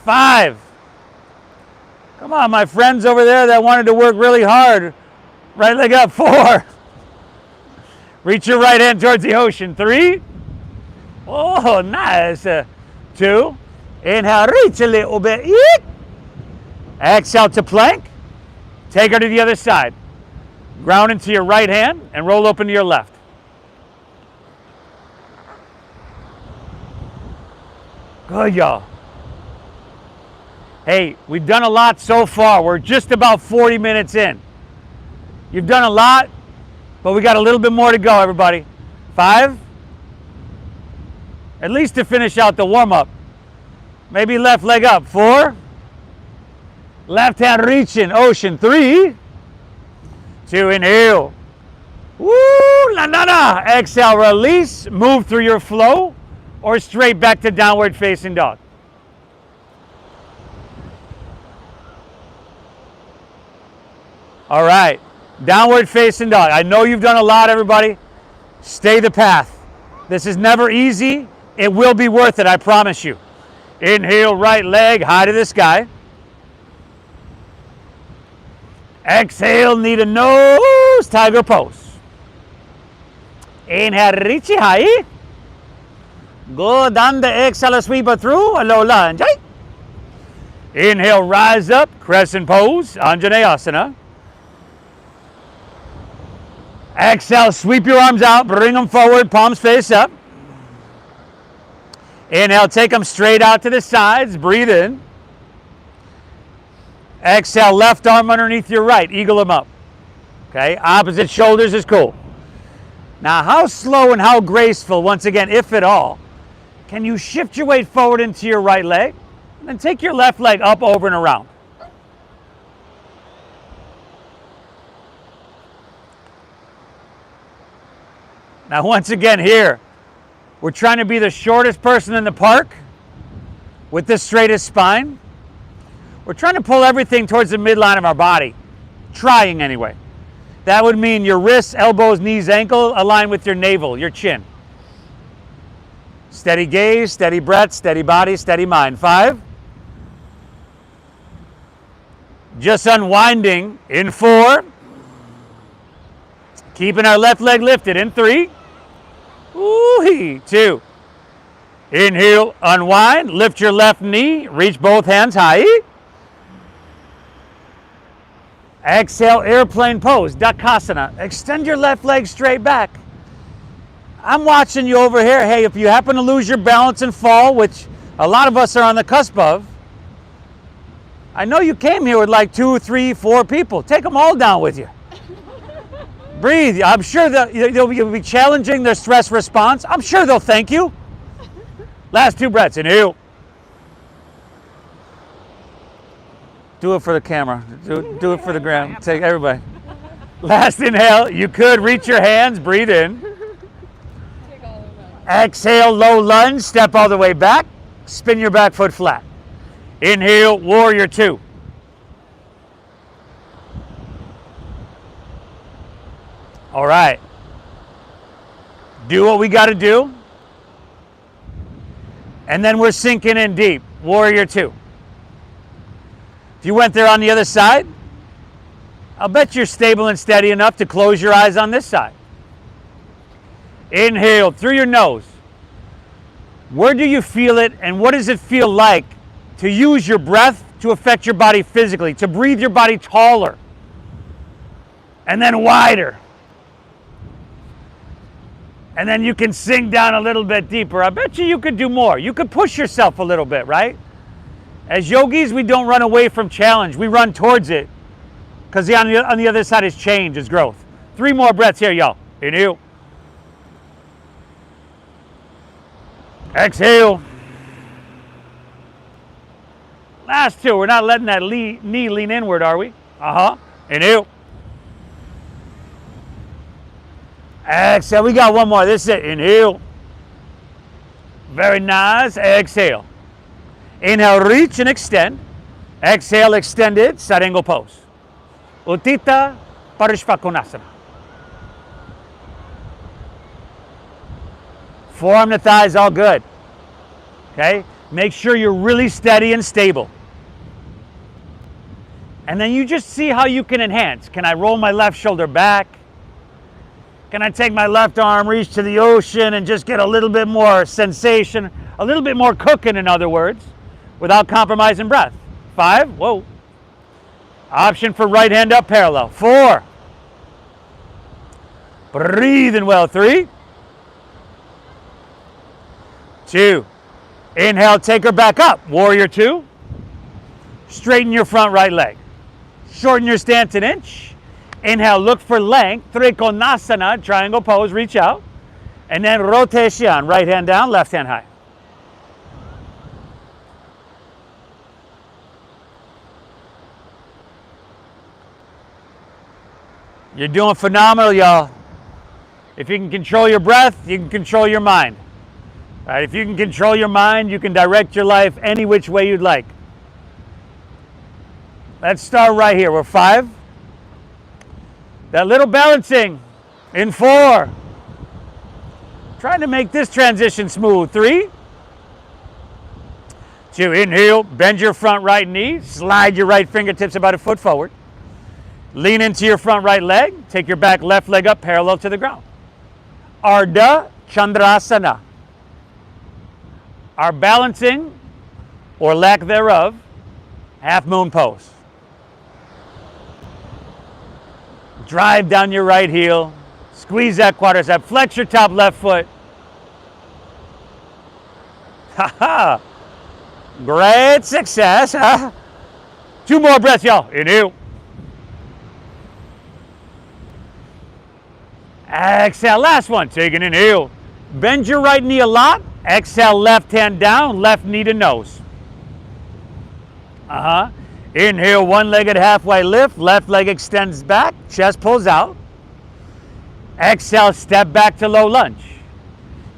5. Come on, my friends over there that wanted to work really hard. Right leg up. 4. Reach your right hand towards the ocean. 3. Oh, nice. 2. Inhale, reach a little bit. Eek. Exhale to plank. Take her to the other side. Ground into your right hand and roll open to your left. Good, y'all. Hey, we've done a lot so far. We're just about 40 minutes in. You've done a lot, but we got a little bit more to go, everybody. 5. At least to finish out the warm-up. Maybe left leg up. 4. Left hand reaching, ocean. 3. 2, inhale. Woo, la na na. Exhale, release, move through your flow, or straight back to downward facing dog. All right, downward facing dog. I know you've done a lot, everybody. Stay the path. This is never easy. It will be worth it, I promise you. Inhale, right leg high to the sky. Exhale, knee to nose, tiger pose. Inhale, reach it high. Go down the exhale, sweep it through, a low lunge. Inhale, rise up, crescent pose, Anjaneyasana. Exhale, sweep your arms out, bring them forward, palms face up. Inhale, take them straight out to the sides, breathe in. Exhale, left arm underneath your right, eagle them up. Okay, opposite shoulders is cool. Now, how slow and how graceful, once again, if at all, can you shift your weight forward into your right leg, and then take your left leg up, over, and around. Now, once again here, we're trying to be the shortest person in the park with the straightest spine. We're trying to pull everything towards the midline of our body. Trying anyway. That would mean your wrists, elbows, knees, ankle align with your navel, your chin. Steady gaze, steady breath, steady body, steady mind. 5. Just unwinding in 4. Keeping our left leg lifted in 3. Ooh-hee. 2. Inhale, unwind, lift your left knee, reach both hands high. Exhale, airplane pose, Dakasana. Extend your left leg straight back. I'm watching you over here. Hey, if you happen to lose your balance and fall, which a lot of us are on the cusp of, I know you came here with like 2, 3, 4 people. Take them all down with you. Breathe. I'm sure that you'll be challenging their stress response. I'm sure they'll thank you. Last 2 breaths. Inhale. Do it for the camera. Do it for the gram. Take everybody. Last inhale. You could reach your hands. Breathe in. Exhale, low lunge. Step all the way back. Spin your back foot flat. Inhale, warrior two. All right. Do what we got to do. And then we're sinking in deep. Warrior two. If you went there on the other side, I'll bet you're stable and steady enough to close your eyes on this side. Inhale through your nose. Where do you feel it, and what does it feel like to use your breath to affect your body physically, to breathe your body taller and then wider? And then you can sink down a little bit deeper. I bet you could do more. You could push yourself a little bit, right? As yogis, we don't run away from challenge. We run towards it because on the other side is change, is growth. 3 more breaths here, y'all. Inhale. Exhale. Last 2. We're not letting that knee lean inward, are we? Inhale. Exhale. We got one more. This is it. Inhale. Very nice. Exhale. Inhale, reach and extend. Exhale, extended. Sarengo pose. Uttita Parishvakonasana. Forearm to thighs, all good. Okay? Make sure you're really steady and stable. And then you just see how you can enhance. Can I roll my left shoulder back? Can I take my left arm, reach to the ocean, and just get a little bit more sensation, a little bit more cooking, in other words, without compromising breath? 5, whoa. Option for right hand up parallel. 4. Breathing well. 3. 2. Inhale, take her back up. Warrior 2. Straighten your front right leg. Shorten your stance an inch. Inhale, look for length. Trikonasana, triangle pose, reach out. And then rotation, right hand down, left hand high. You're doing phenomenal, y'all. If you can control your breath, you can control your mind. All right, if you can control your mind, you can direct your life any which way you'd like. Let's start right here. We're 5. That little balancing in 4. Trying to make this transition smooth. 3. 2. Inhale, bend your front right knee. Slide your right fingertips about a foot forward. Lean into your front right leg. Take your back left leg up parallel to the ground. Ardha Chandrasana. Our balancing, or lack thereof, half moon pose. Drive down your right heel. Squeeze that quadricep. Flex your top left foot. Ha-ha. Great success. Huh? 2 more breaths, y'all. Inhale. Exhale. Last one. Take an inhale. Bend your right knee a lot. Exhale, left hand down, left knee to nose. Inhale, one-legged halfway lift. Left leg extends back. Chest pulls out. Exhale, step back to low lunge.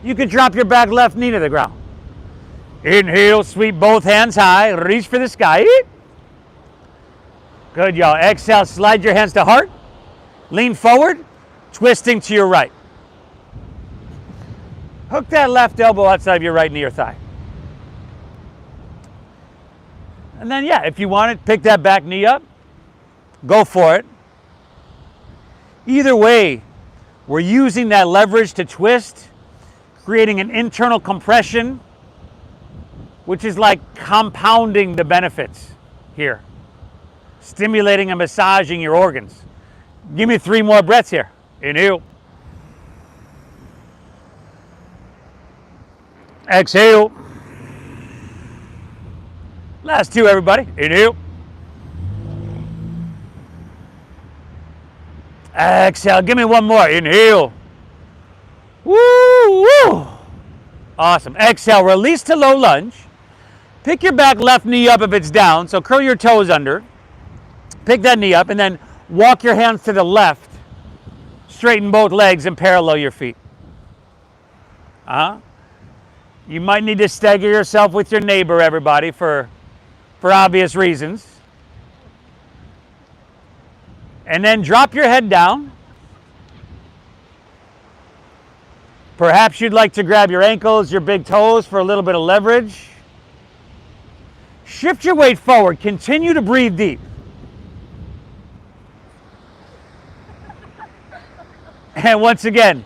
You can drop your back left knee to the ground. Inhale, sweep both hands high. Reach for the sky. Good, y'all. Exhale, slide your hands to heart. Lean forward, twisting to your right. Hook that left elbow outside of your right knee or thigh. And then, yeah, if you want it, pick that back knee up. Go for it. Either way, we're using that leverage to twist, creating an internal compression, which is like compounding the benefits here. Stimulating and massaging your organs. Give me 3 more breaths here. Inhale. Exhale. Last 2, everybody. Inhale. Exhale. Give me 1 more. Inhale. Woo, woo. Awesome. Exhale. Release to low lunge. Pick your back left knee up if it's down. So curl your toes under. Pick that knee up and then walk your hands to the left. Straighten both legs and parallel your feet. You might need to stagger yourself with your neighbor, everybody, for obvious reasons. And then drop your head down. Perhaps you'd like to grab your ankles, your big toes for a little bit of leverage. Shift your weight forward. Continue to breathe deep. And once again,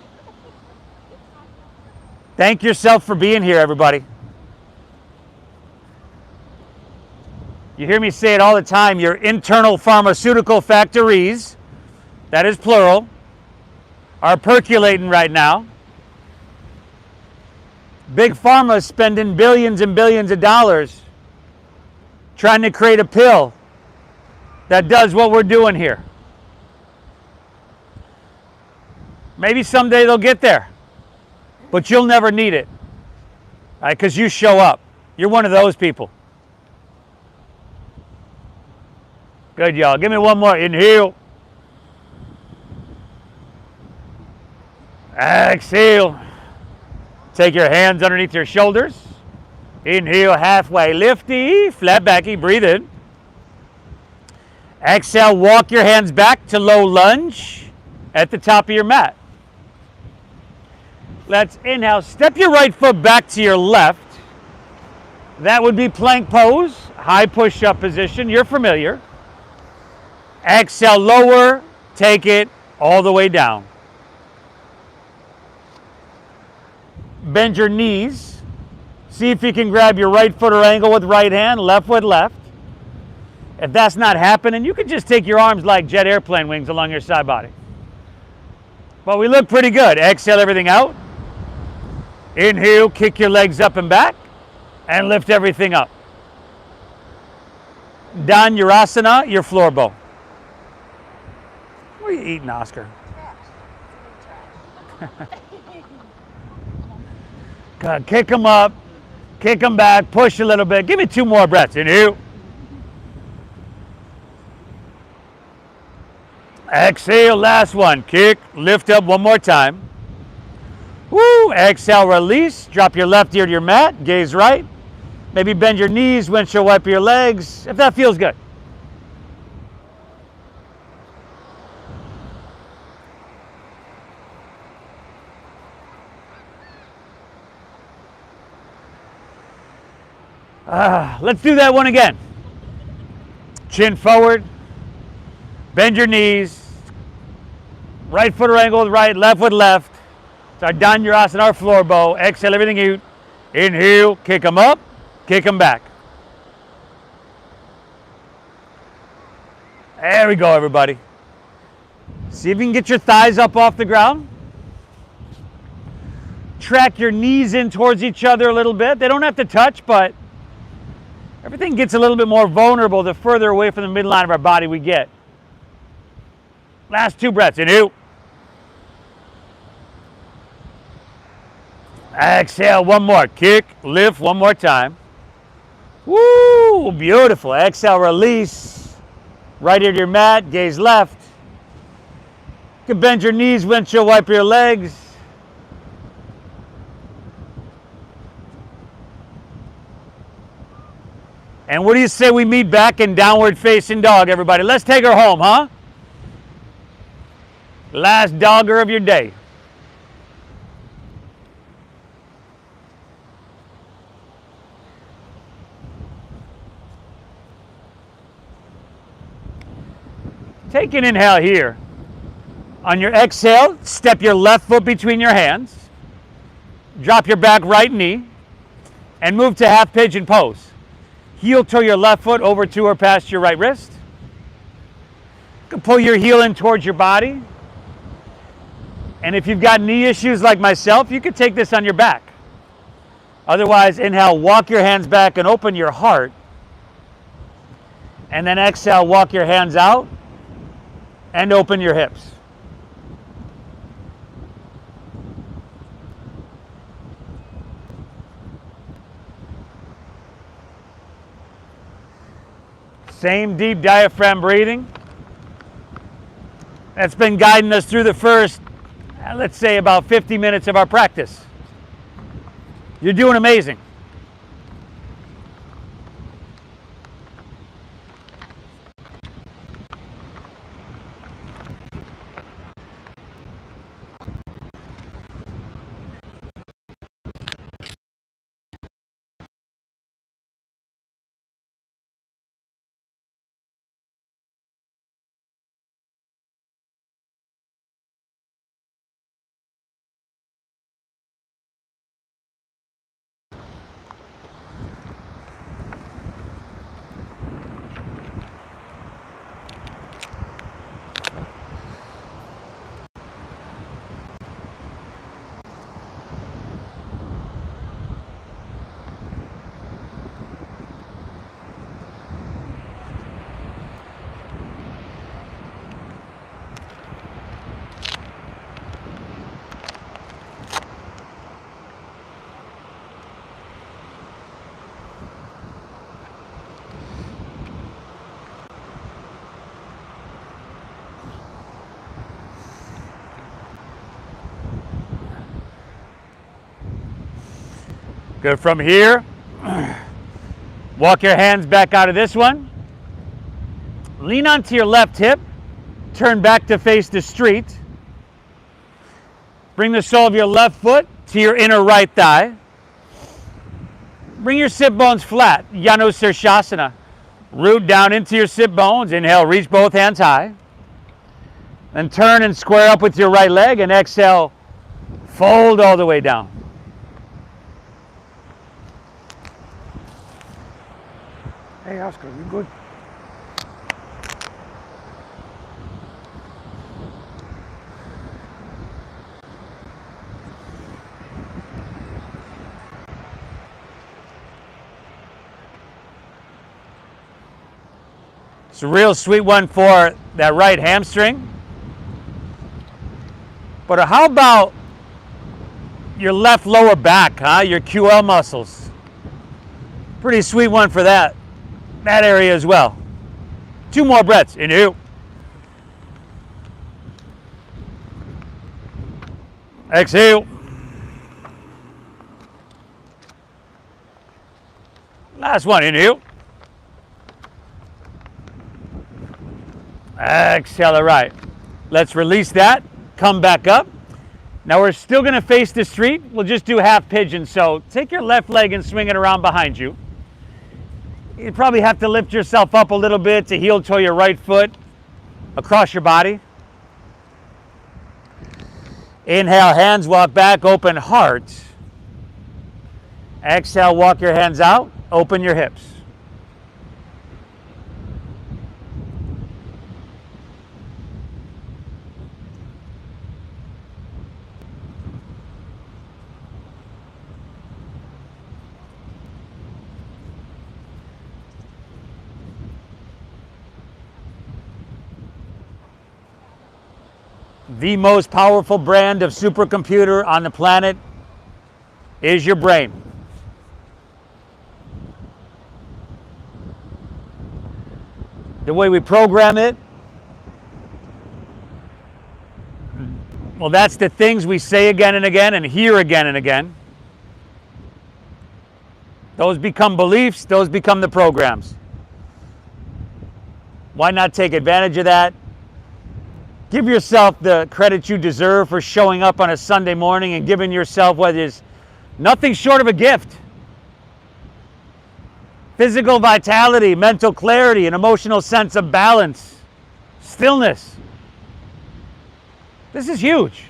thank yourself for being here, everybody. You hear me say it all the time, your internal pharmaceutical factories, that is plural, are percolating right now. Big Pharma is spending billions and billions of dollars trying to create a pill that does what we're doing here. Maybe someday they'll get there, but you'll never need it, because you show up. You're one of those people. Good, y'all. Give me one more. Inhale. Exhale. Take your hands underneath your shoulders. Inhale, halfway lifty, flat backy, breathe in. Exhale, walk your hands back to low lunge at the top of your mat. Let's inhale, step your right foot back to your left. That would be plank pose, high push-up position, you're familiar. Exhale, lower, take it all the way down. Bend your knees. See if you can grab your right foot or angle with right hand, left with left. If that's not happening, you can just take your arms like jet airplane wings along your side body. But we look pretty good. Exhale everything out. Inhale, kick your legs up and back, and lift everything up. Dhanurasana, your floor bow. What are you eating, Oscar? Good. Kick them up, kick them back, push a little bit. Give me 2 more breaths. Inhale. Exhale, last one. Kick, lift up one more time. Woo! Exhale, release. Drop your left ear to your mat. Gaze right. Maybe bend your knees, windshield wiper your legs, if that feels good. Let's do that one again. Chin forward. Bend your knees. Right foot or angle with right, left with left. It's our Dhanurasana, our floor bow. Exhale everything out. Inhale, kick them up, kick them back. There we go, everybody. See if you can get your thighs up off the ground. Track your knees in towards each other a little bit. They don't have to touch, but everything gets a little bit more vulnerable the further away from the midline of our body we get. Last 2 breaths. Inhale. Exhale, one more. Kick, lift, one more time. Woo, beautiful. Exhale, release. Right ear to your mat, gaze left. You can bend your knees, windshield wiper your legs. And what do you say we meet back in downward facing dog, everybody? Let's take her home, huh? Last dogger of your day. Take an inhale here. On your exhale, step your left foot between your hands. Drop your back right knee and move to half pigeon pose. Heel toe your left foot over to or past your right wrist. You can pull your heel in towards your body. And if you've got knee issues like myself, you can take this on your back. Otherwise, inhale, walk your hands back and open your heart. And then exhale, walk your hands out and open your hips. Same deep diaphragm breathing. That's been guiding us through the first, let's say, about 50 minutes of our practice. You're doing amazing. Good. From here, walk your hands back out of this one. Lean onto your left hip. Turn back to face the street. Bring the sole of your left foot to your inner right thigh. Bring your sit bones flat. Savasana. Root down into your sit bones. Inhale, reach both hands high. Then turn and square up with your right leg, and exhale, fold all the way down. Hey, Oscar, you good? It's a real sweet one for that right hamstring. But how about your left lower back, your QL muscles? Pretty sweet one for that area as well. 2 more breaths. Inhale. Exhale. Last one. Inhale. Exhale. All right. Let's release that. Come back up. Now we're still going to face the street. We'll just do half pigeon. So take your left leg and swing it around behind you. You probably have to lift yourself up a little bit to heel toe your right foot across your body. Inhale, hands walk back, open heart. Exhale, walk your hands out, open your hips. The most powerful brand of supercomputer on the planet is your brain. The way we program it, well, that's the things we say again and again and hear again and again. Those become beliefs, those become the programs. Why not take advantage of that? Give yourself the credit you deserve for showing up on a Sunday morning and giving yourself what is nothing short of a gift. Physical vitality, mental clarity, an emotional sense of balance, stillness. This is huge.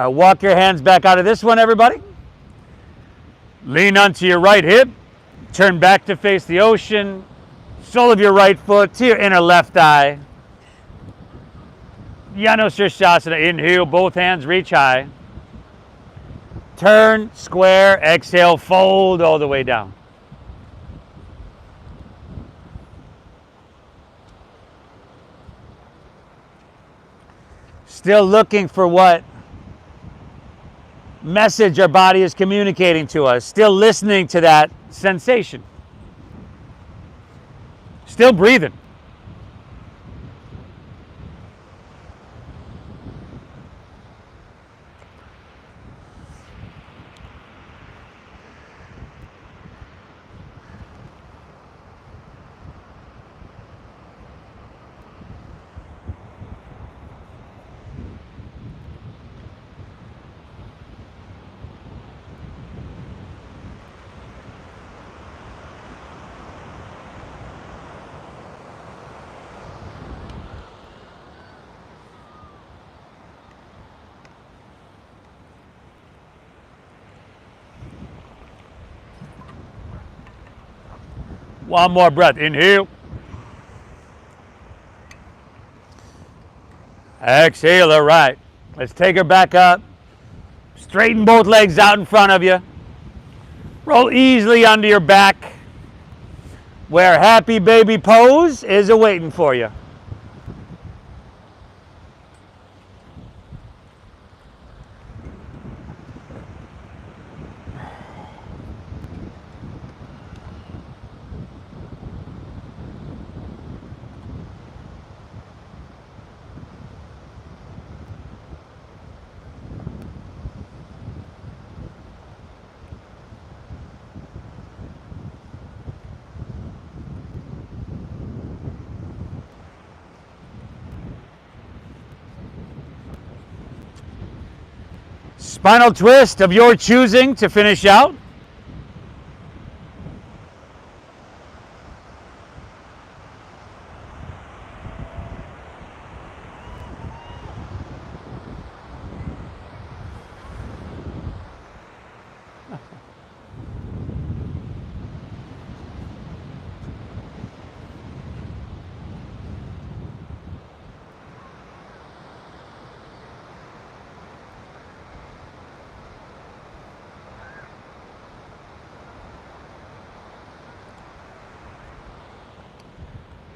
Walk your hands back out of this one, everybody. Lean onto your right hip. Turn back to face the ocean. Sole of your right foot to your inner left thigh. Savasana. Inhale, both hands reach high. Turn, square, exhale, fold all the way down. Still looking for what message our body is communicating to us. Still listening to that sensation. Still breathing. One more breath. Inhale. Exhale. All right. Let's take her back up. Straighten both legs out in front of you. Roll easily onto your back, where happy baby pose is awaiting for you. Spinal twist of your choosing to finish out.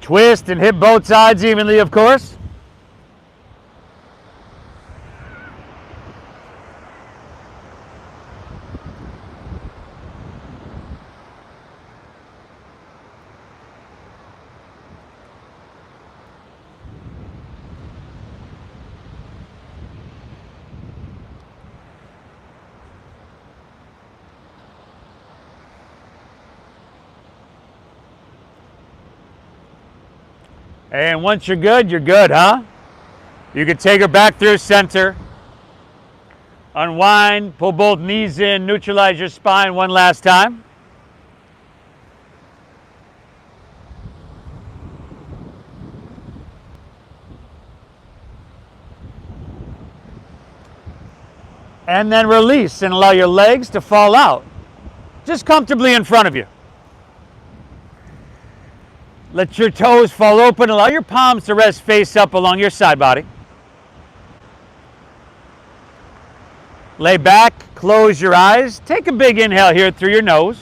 Twist and hit both sides evenly, of course. And once you're good, huh? You can take her back through center. Unwind, pull both knees in, neutralize your spine one last time. And then release and allow your legs to fall out, just comfortably in front of you. Let your toes fall open. Allow your palms to rest face up along your side body. Lay back, close your eyes. Take a big inhale here through your nose.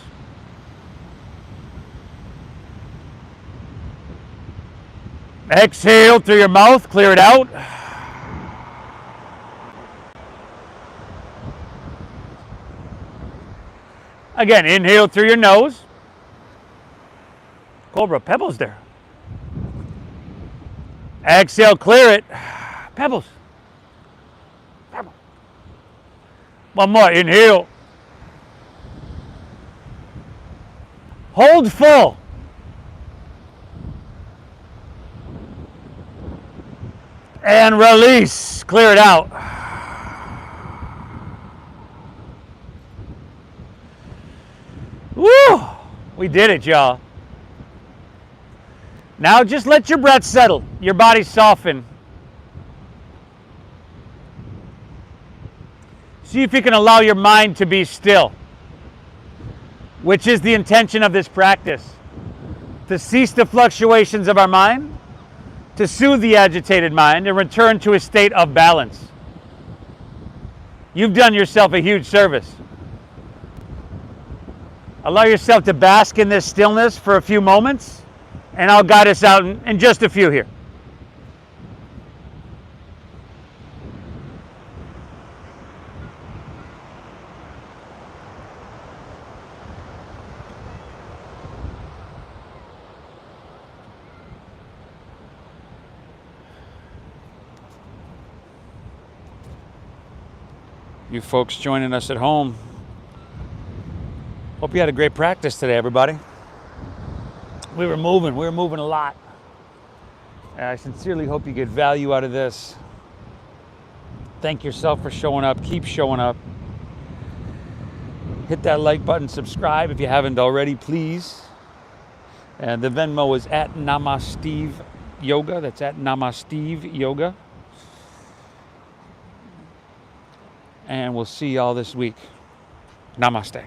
Exhale through your mouth, clear it out. Again, inhale through your nose. Cobra, pebbles there. Exhale, clear it. Pebbles. Pebbles. One more, inhale. Hold full. And release, clear it out. Woo! We did it, y'all. Now just let your breath settle, your body soften. See if you can allow your mind to be still, which is the intention of this practice. To cease the fluctuations of our mind, to soothe the agitated mind, and return to a state of balance. you've done yourself a huge service. Allow yourself to bask in this stillness for a few moments, and I'll guide us out in just a few here. You folks joining us at home, hope you had a great practice today, everybody. We were moving a lot. And I sincerely hope you get value out of this. Thank yourself for showing up. Keep showing up. Hit that like button, subscribe if you haven't already, please. And the Venmo is at Namasteve Yoga. That's at Namasteve Yoga. And we'll see y'all this week. Namaste.